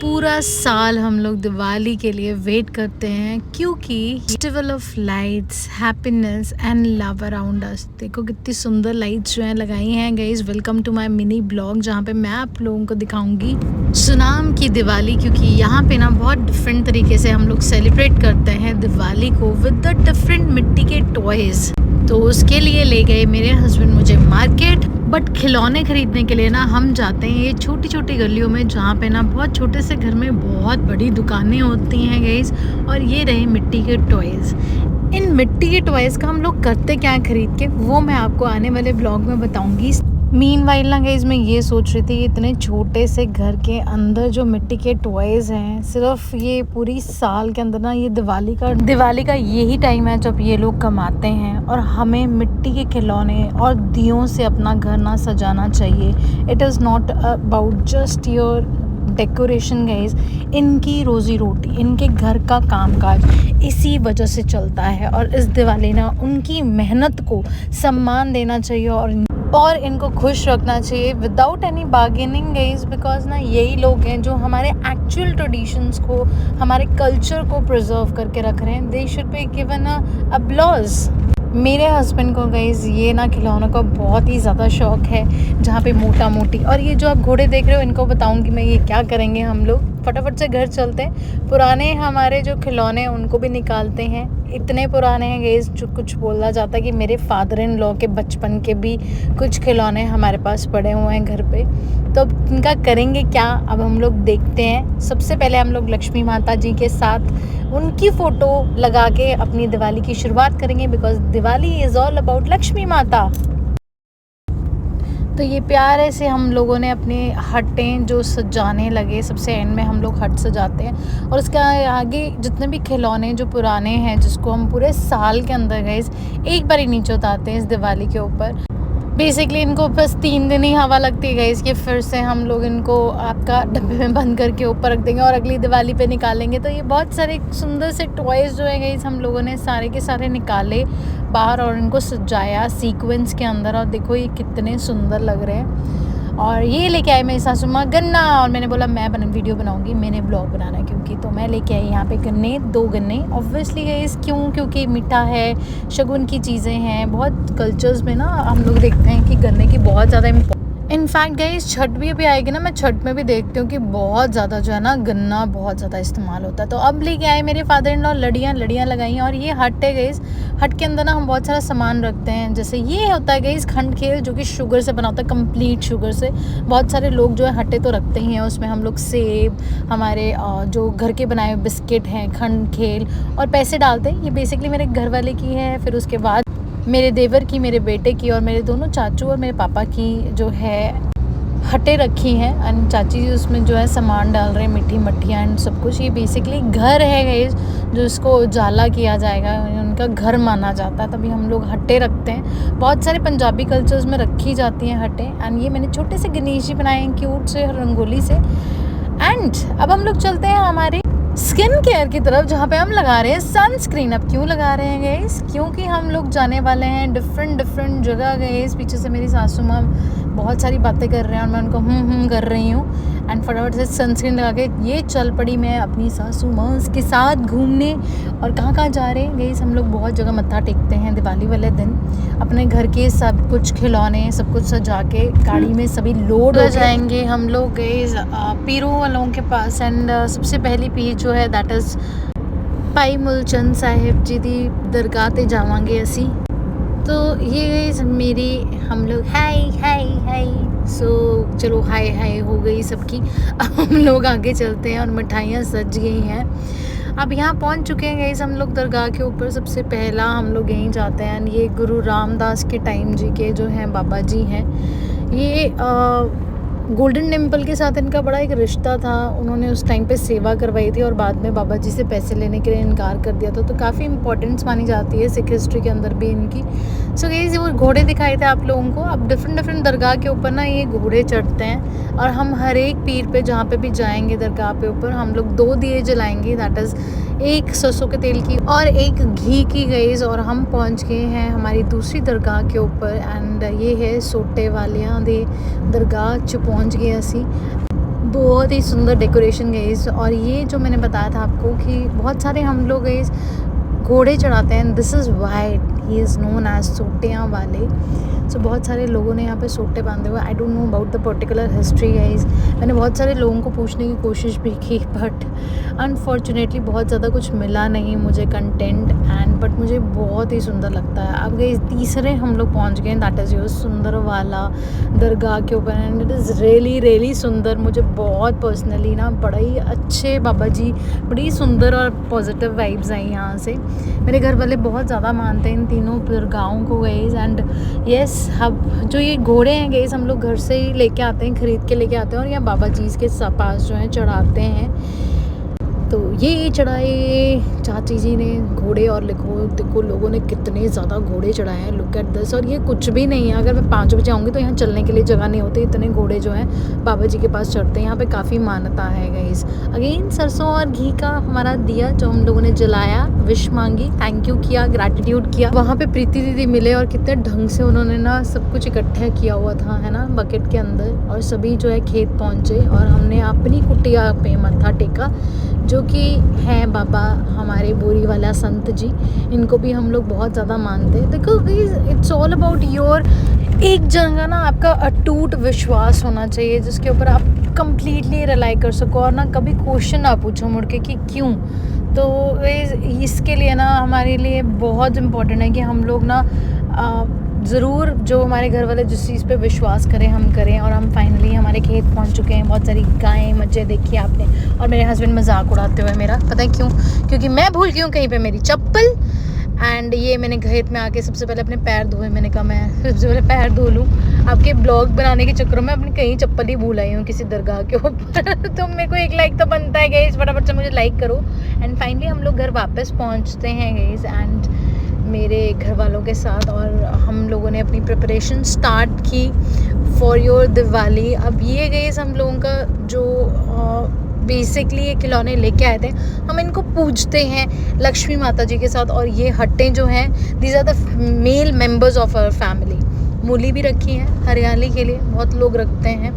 पूरा साल हम लोग दिवाली के लिए वेट करते हैं क्योंकि festival of lights, happiness and love around us. देखो कितनी सुंदर लाइट्स जो हैं लगाई हैं guys. Welcome to my mini blog जहाँ पे मैं आप लोगों को दिखाऊंगी सुनाम की दिवाली, क्योंकि यहाँ पे ना बहुत डिफरेंट तरीके से हम लोग सेलिब्रेट करते हैं दिवाली को विद द डिफरेंट मिट्टी के टॉयज़। तो उसके लिए ले गए मेरे हस्बैंड मुझे मार्केट, बट खिलौने खरीदने के लिए ना हम जाते हैं ये छोटी छोटी गलियों में जहाँ पे ना बहुत छोटे से घर में बहुत बड़ी दुकानें होती हैं गाइस। और ये रहे मिट्टी के टॉयज़। इन मिट्टी के टॉयज़ का हम लोग करते क्या है खरीद के, वो मैं आपको आने वाले ब्लॉग में बताऊंगी। मीनवाइल ना गाइस मैं ये सोच रही थी इतने छोटे से घर के अंदर जो मिट्टी के टॉयज़ हैं, सिर्फ ये पूरी साल के अंदर ना ये दिवाली का यही टाइम है जब ये लोग कमाते हैं और हमें मिट्टी के खिलौने और दियों से अपना घर ना सजाना चाहिए। It is not about just your decoration guys. इनकी रोज़ी रोटी, इनके घर का कामकाज इसी वजह से चलता है और इस दिवाली ना उनकी मेहनत को सम्मान देना चाहिए और इनको खुश रखना चाहिए without any bargaining guys. Because ना यही लोग हैं जो हमारे एक्चुअल ट्रेडिशंस को, हमारे कल्चर को प्रिजर्व करके रख रहे हैं। They should be given a applause. मेरे हस्बैंड को गाइज ये ना खिलौनों का बहुत ही ज़्यादा शौक है, जहाँ पे मोटा मोटी और ये जो आप घोड़े देख रहे हो इनको बताऊंगी मैं ये क्या करेंगे। हम लोग फटाफट से घर चलते हैं, पुराने हमारे जो खिलौने उनको भी निकालते हैं। इतने पुराने हैं गाइस जो कुछ बोला जाता है कि मेरे फादर इन लॉ के बचपन के भी कुछ खिलौने हमारे पास पड़े हुए हैं घर पे। तो अब इनका करेंगे क्या, अब हम लोग देखते हैं। सबसे पहले हम लोग लक्ष्मी माता जी के साथ उनकी फ़ोटो लगा के अपनी दिवाली की शुरुआत करेंगे, because Diwali is all about Lakshmi माता। तो ये प्यारे से हम लोगों ने अपने हटें जो सजाने लगे, सबसे एंड में हम लोग हट सजाते हैं और उसके आगे जितने भी खिलौने जो पुराने हैं जिसको हम पूरे साल के अंदर गए एक बार ही नीचे उतारते हैं इस दिवाली के ऊपर। बेसिकली इनको बस 3 दिन ही हवा लगती है गाइस कि फिर से हम लोग इनको आपका डब्बे में बंद करके ऊपर रख देंगे और अगली दिवाली पे निकालेंगे। तो ये बहुत सारे सुंदर से टॉयज़ जो है गाइस हम लोगों ने सारे के सारे निकाले बाहर और इनको सजाया सीक्वेंस के अंदर। और देखो ये कितने सुंदर लग रहे हैं। और ये लेके आए मेरी सासू माँ गन्ना, और मैंने बोला मैं वीडियो बनाऊंगी, मैंने ब्लॉग बनाना है क्योंकि। तो मैं लेके आई यहाँ पे गन्ने, 2 गन्ने। ऑब्वियसली गाइस क्यों, क्योंकि मीठा है, शगुन की चीज़ें हैं। बहुत कल्चर्स में ना हम लोग देखते हैं कि गन्ने की बहुत ज़्यादा इनफैक्ट गाइस छठ भी अभी आएगी ना, मैं छठ में भी देखती हूँ कि बहुत ज़्यादा जो है ना गन्ना बहुत ज़्यादा इस्तेमाल होता है। तो अब लेके आए मेरे फादर इन लॉ लड़ियाँ लगाई हैं। और ये हट है गाइस, हट के अंदर ना हम बहुत सारा सामान रखते हैं। जैसे ये होता है गाइस खंड खेल, जो कि शुगर से बना होता है, कंप्लीट शुगर से। बहुत सारे लोग जो है हटे तो रखते ही हैं, उसमें हम लोग सेब, हमारे जो घर के बनाए हुए बिस्किट हैं, खंड खेल और पैसे डालते हैं। ये बेसिकली मेरे घर वाले की है, फिर उसके बाद मेरे देवर की, मेरे बेटे की और मेरे दोनों चाचू और मेरे पापा की जो है हटें रखी हैं। एंड चाची जी उसमें जो है सामान डाल रहे हैं, मीठी मट्ठियाँ एंड सब कुछ। ये बेसिकली घर है गाइस जो इसको उजाला किया जाएगा, उनका घर माना जाता है, तभी हम लोग हटें रखते हैं। बहुत सारे पंजाबी कल्चर्स में रखी जाती हैं हटें। एंड ये मैंने छोटे से गणेश जी बनाए हैं क्यूट से रंगोली से। एंड अब हम लोग चलते हैं हमारे स्किन केयर की तरफ, जहाँ पे हम लगा रहे हैं सनस्क्रीन। अब क्यों लगा रहे हैं गाइस, क्योंकि हम लोग जाने वाले हैं डिफरेंट जगह गाइस। पीछे से मेरी सासू माँ बहुत सारी बातें कर रहे हैं और मैं उनको कर रही हूँ। एंड फटाफट से सनस्क्रीन लगा के ये चल पड़ी मैं अपनी सासू माँ के साथ घूमने। और कहाँ जा रहे हैं गाइस, हम लोग बहुत जगह मत्था टेकते हैं दिवाली वाले दिन। अपने घर के सब कुछ खिलौने सब कुछ सजा के गाड़ी में सभी लोड हो जाएंगे हम लोग गाइस पीरों वालों के पास। एंड सबसे पहली पीर जो है दैट इज़ भाई मूलचंद साहिब जी दी दरगाह ते जावांगे असी। तो ये मेरी हम लोग हाय सो चलो हाय हो गई सबकी। अब हम लोग आगे चलते हैं और मिठाइयाँ सज गई हैं। अब यहाँ पहुँच चुके हैं गाइस हम लोग दरगाह के ऊपर। सबसे पहला हम लोग यहीं जाते हैं। ये गुरु रामदास के टाइम जी के जो हैं बाबा जी हैं। ये गोल्डन टेम्पल के साथ इनका बड़ा एक रिश्ता था। उन्होंने उस टाइम पे सेवा करवाई थी और बाद में बाबा जी से पैसे लेने के लिए इनकार कर दिया था। तो काफ़ी इंपॉर्टेंस मानी जाती है सिख हिस्ट्री के अंदर भी इनकी। सो गाइस वो घोड़े दिखाए थे आप लोगों को। अब डिफरेंट दरगाह के ऊपर ना ये घोड़े चढ़ते हैं और हम हर एक पीर पे जहाँ पे भी जाएंगे दरगाह पे ऊपर हम लोग 2 दिए जलाएंगे। दैट इज़ एक सरसों के तेल की और एक घी की गाइस। और हम पहुँच गए हैं हमारी दूसरी दरगाह के ऊपर। एंड ये है सोटे वालियाँ दे दरगाह च पहुँच गए असी। बहुत ही सुंदर डेकोरेशन गाइस। और ये जो मैंने बताया था आपको कि बहुत सारे हम लोग गाइस घोड़े चढ़ाते हैं, this is why he is known as सोटियाँ वाले। सो बहुत सारे लोगों ने यहाँ पे सोटे बांधे हुए। I don't know about the particular history guys. मैंने बहुत सारे लोगों को पूछने की कोशिश भी की, बट अनफॉर्चुनेटली बहुत ज़्यादा कुछ मिला नहीं मुझे कंटेंट बट मुझे बहुत ही सुंदर लगता है। अब गए तीसरे हम लोग पहुँच गए, दैट इज़ योर सुंदर वाला दरगाह के ऊपर, एंड इट इज़ रियली सुंदर। मुझे बहुत पर्सनली ना बड़ा ही अच्छे बाबा जी, बड़ी सुंदर और पॉजिटिव वाइब्स आई यहाँ से। मेरे घर वाले बहुत ज़्यादा मानते हैं इन तीनों दरगाहों को गाइस। एंड येस, अब जो ये घोड़े हैं गाइस हम लोग घर से ही लेके आते हैं, ख़रीद के लेके आते हैं और यहाँ बाबा जी के पास जो है चढ़ाते हैं। तो ये चढ़ाए चाची जी ने घोड़े, और देखो लोगों ने कितने ज़्यादा घोड़े चढ़ाए हैं, लुक एट दिस। और ये कुछ भी नहीं है, अगर मैं 5 बजे आऊँगी तो यहाँ चलने के लिए जगह नहीं होती, इतने घोड़े जो हैं बाबा जी के पास चढ़ते हैं। यहाँ पे काफ़ी मान्यता है गाइस। अगेन सरसों और घी का हमारा दिया जो हम लोगों ने जलाया, विश मांगी, थैंक यू किया, ग्रैटिट्यूड किया। वहाँ पे प्रीति दीदी मिले और कितने ढंग से उन्होंने ना सब कुछ इकट्ठा किया हुआ था, है ना, बकेट के अंदर। और सभी जो है खेत पहुँचे और हमने अपनी कुटिया पे मत्था टेका, जो कि हैं बाबा हमारे बोरी वाला संत जी। इनको भी हम लोग बहुत ज़्यादा मानते हैं। देखो इट्स ऑल अबाउट योर, एक जगह ना आपका अटूट विश्वास होना चाहिए जिसके ऊपर आप कंप्लीटली रिलाई कर सको और ना कभी क्वेश्चन ना पूछो मुड़ के कि क्यों। तो इसके लिए ना हमारे लिए बहुत इम्पोर्टेंट है कि हम लोग ना ज़रूर जो हमारे घर वाले जिस चीज़ पे विश्वास करें हम करें। और हम फाइनली हमारे खेत पहुंच चुके हैं। बहुत सारी गायें मज्जे देखी आपने, और मेरे हस्बैंड मजाक उड़ाते हुए मेरा, पता है क्यों? क्योंकि मैं भूल गई हूँ कहीं पे मेरी चप्पल। एंड ये मैंने खेत में आके सबसे पहले अपने पैर धोए। मैंने कहा मैं सबसे पहले पैर धो लूँ। आपके ब्लॉग बनाने के चक्करों में अपनी कहीं चप्पल ही भूल आई हूँ किसी दरगाह के ऊपर। तो मेरे को एक लाइक तो बनता है गाइस, फटाफट से मुझे लाइक करो। एंड फाइनली हम लोग घर वापस पहुँचते हैं गाइस, एंड मेरे घर वालों के साथ, और हम लोगों ने अपनी प्रिपरेशन स्टार्ट की फॉर योर दिवाली। अब ये गाइस हम लोगों का जो बेसिकली ये खिलौने लेके आए थे, हम इनको पूजते हैं लक्ष्मी माता जी के साथ। और ये हट्टें जो हैं, these are the male members of our family. मूली भी रखी है हरियाली के लिए, बहुत लोग रखते हैं।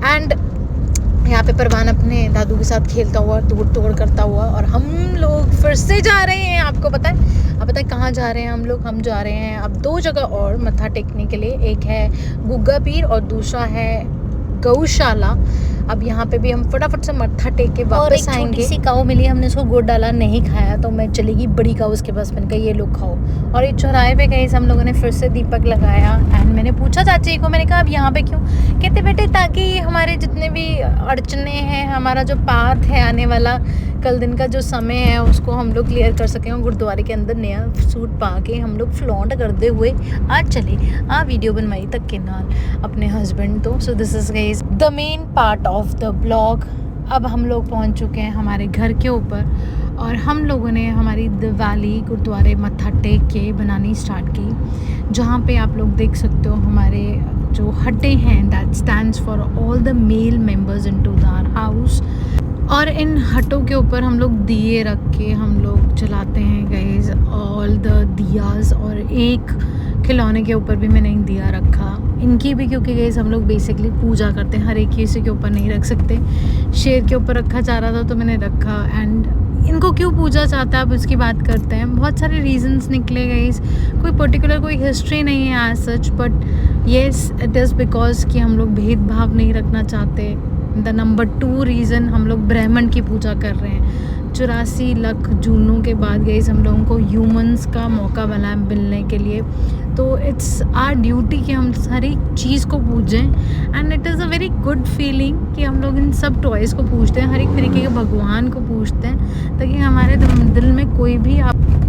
एंड यहाँ पे परवान अपने दादू के साथ खेलता हुआ, तोड़ करता हुआ, और हम लोग फिर से जा रहे हैं। आपको पता है कहाँ जा रहे हैं हम लोग? हम जा रहे हैं अब 2 जगह और मत्था टेकने के लिए। एक है गुग्गा पीर और दूसरा है गौशाला। अब यहाँ पे भी हम फटाफट से मत्था टेक के वापस आएंगे। छोटी सी काऊ मिली, हमने उसको गुड़ डाला, नहीं खाया, तो मैं चली गई बड़ी काऊ उसके पास। मैंने कहा ये लोग खाओ। और एक चौराहे पे गई हम लोगों ने फिर से दीपक लगाया। एंड मैंने पूछा चाची को, मैंने कहा अब यहाँ पे क्यों? कहते बेटे ताकि हमारे जितने भी अड़चने हैं, हमारा जो पाथ है आने वाला कल दिन का जो समय है, उसको हम लोग क्लियर कर सकें। और गुरुद्वारे के अंदर नया सूट पा के हम लोग फ्लॉन्ट करते हुए आज चले। वीडियो बनवाई तक के नाल अपने हस्बैंड तो। So this is guys the main part of the blog. अब हम लोग पहुंच चुके हैं हमारे घर के ऊपर, और हम लोगों ने हमारी दिवाली गुरुद्वारे मत्था टेक के बनानी स्टार्ट की, जहाँ पे आप लोग देख सकते हो हमारे जो हट्टे हैं, that stands for all the male members into our house. और इन हटों के ऊपर हम लोग दिए रख के हम लोग जलाते हैं गाइस, ऑल द दियाज। और एक खिलौने के ऊपर भी मैंने एक दिया रखा, इनकी भी, क्योंकि गाइस हम लोग बेसिकली पूजा करते हैं, हर एक किसी के ऊपर नहीं रख सकते। शेर के ऊपर रखा जा रहा था तो मैंने रखा। एंड इनको क्यों पूजा चाहता है अब उसकी बात करते हैं। बहुत सारे रीजंस निकले गाइस, कोई पर्टिकुलर कोई हिस्ट्री नहीं है as such, but yes it is because कि हम लोग भेदभाव नहीं रखना चाहते। द नंबर 2 रीज़न, हम लोग ब्राह्मण की पूजा कर रहे हैं। 84 लाख जूनों के बाद गई हम लोगों को ह्यूमंस का मौका बना मिलने के लिए। तो इट्स आर ड्यूटी कि हम हर एक चीज़ को पूजें। And it is a very good feeling कि हम लोग इन सब टॉयज़ को पूजते हैं, हर एक तरीके के भगवान को पूजते हैं, ताकि हमारे दिल में कोई भी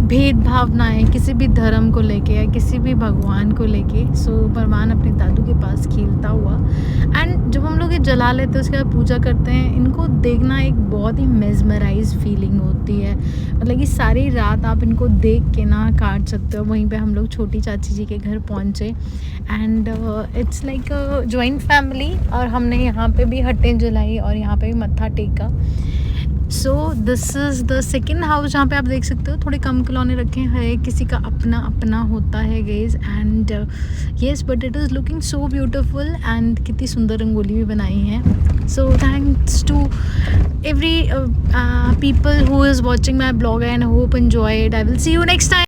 भेदभाव ना आए किसी भी धर्म को लेके या किसी भी भगवान को लेके। सो परवान अपने दादू के पास खेलता हुआ। एंड जब हम लोग ये जला लेते हैं उसके बाद पूजा करते हैं, इनको देखना एक बहुत ही मेजमराइज फीलिंग होती है। मतलब कि सारी रात आप इनको देख के ना काट सकते हो। वहीं पे हम लोग छोटी चाची जी के घर पहुँचे, and it's like a joint family. और हमने यहाँ पे भी हट्टें जलाई और यहाँ पे भी मत्था टेका। So this is the second house जहाँ पे आप देख सकते हो थोड़े कम खिलौने रखे हैं, हर एक किसी का अपना अपना होता है guys. And yes but it is looking so beautiful. And कितनी सुंदर रंगोली भी बनाई है। So thanks to every people who is watching my blog, and I hope enjoy it. I will see you next time.